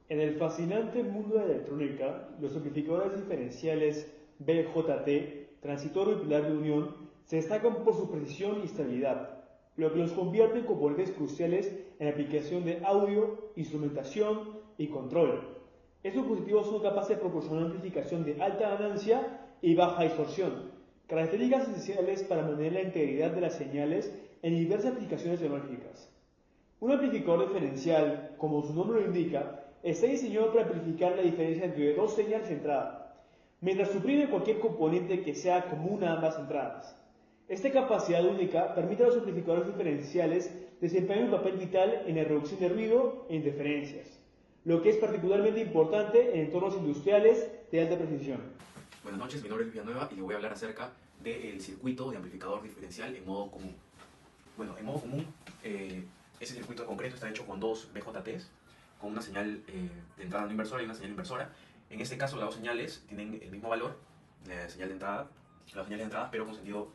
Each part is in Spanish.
En el fascinante mundo de la electrónica, los amplificadores diferenciales BJT, transistor bipolar de unión, se destacan por su precisión y estabilidad, lo que los convierte en componentes cruciales en la aplicación de audio, instrumentación y control. Estos dispositivos son capaces de proporcionar una amplificación de alta ganancia y baja distorsión, características esenciales para mantener la integridad de las señales en diversas aplicaciones tecnológicas. Un amplificador diferencial, como su nombre lo indica, está diseñado para amplificar la diferencia entre dos señales de entrada, mientras suprime cualquier componente que sea común a ambas entradas. Esta capacidad única permite a los amplificadores diferenciales desempeñar un papel vital en la reducción de ruido e interferencias, lo que es particularmente importante en entornos industriales de alta precisión. Buenas noches, mi nombre es Villanueva y le voy a hablar acerca del circuito de amplificador diferencial en modo común. Bueno, en modo común, ese circuito concreto está hecho con dos BJTs, con una señal de entrada no inversora y una señal inversora. En este caso, las dos señales tienen el mismo valor, la señal de entrada, las señales de entrada, pero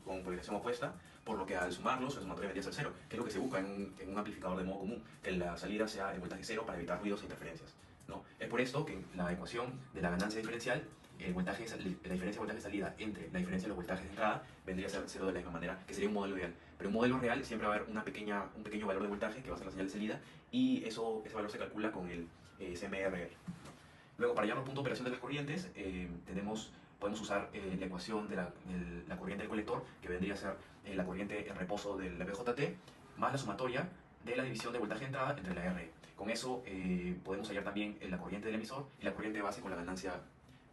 con polarización opuesta, por lo que al sumarlos, el sumatorio vendría a ser cero, que es lo que se busca en un amplificador de modo común, que la salida sea el voltaje cero para evitar ruidos e interferencias, ¿no? Es por esto que en la ecuación de la ganancia diferencial, la diferencia de voltaje de salida entre la diferencia de los voltajes de entrada vendría a ser cero de la misma manera, que sería un modelo ideal. Pero en un modelo real siempre va a haber un pequeño valor de voltaje que va a ser la señal de salida, y ese valor se calcula con el CMRR. Luego, para hallar los puntos de operación de las corrientes, podemos usar la ecuación de la corriente del colector, que vendría a ser la corriente en reposo del BJT, más la sumatoria de la división de voltaje de entrada entre la RE. Con eso podemos hallar también la corriente del emisor y la corriente base con la ganancia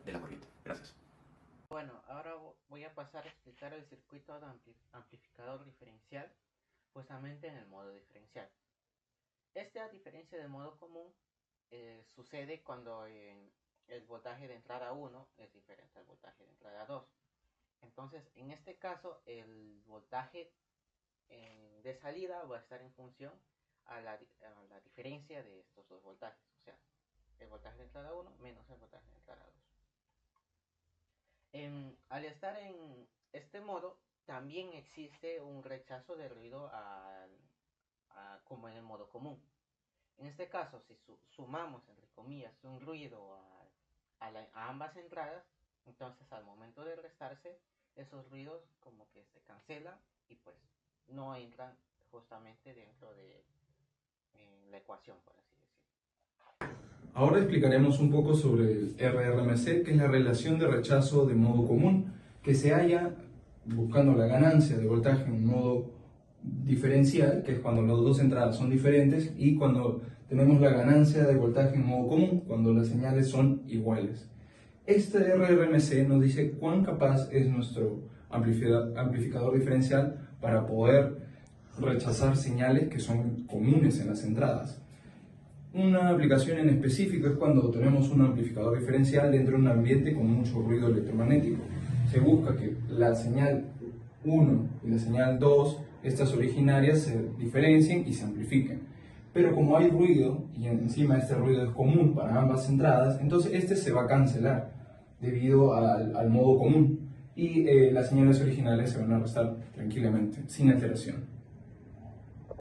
de la corriente. Gracias. Bueno, ahora voy a pasar a explicar el circuito de amplificador diferencial, justamente en el modo diferencial. Este, a diferencia del modo común, sucede cuando el voltaje de entrada 1 es diferente al voltaje de entrada 2. Entonces, en este caso, el voltaje de salida va a estar en función a la diferencia de estos dos voltajes, o sea, el voltaje de entrada 1 menos el voltaje de entrada 2. Al estar en este modo, también existe un rechazo de ruido como en el modo común. En este caso, si sumamos, entre comillas, un ruido a ambas entradas, entonces al momento de restarse, esos ruidos como que se cancelan y pues no entran justamente dentro de la ecuación, por así decirlo. Ahora explicaremos un poco sobre el RRMC, que es la relación de rechazo de modo común, que se halla buscando la ganancia de voltaje en modo diferencial, que es cuando las dos entradas son diferentes, y cuando tenemos la ganancia de voltaje en modo común, cuando las señales son iguales. Este RRMC nos dice cuán capaz es nuestro amplificador diferencial para poder rechazar señales que son comunes en las entradas. Una aplicación en específico es cuando tenemos un amplificador diferencial dentro de un ambiente con mucho ruido electromagnético. Se busca que la señal 1 y la señal 2, estas originarias, se diferencien y se amplifiquen. Pero como hay ruido, y encima este ruido es común para ambas entradas, entonces este se va a cancelar debido al modo común, y las señales originales se van a restar tranquilamente, sin alteración.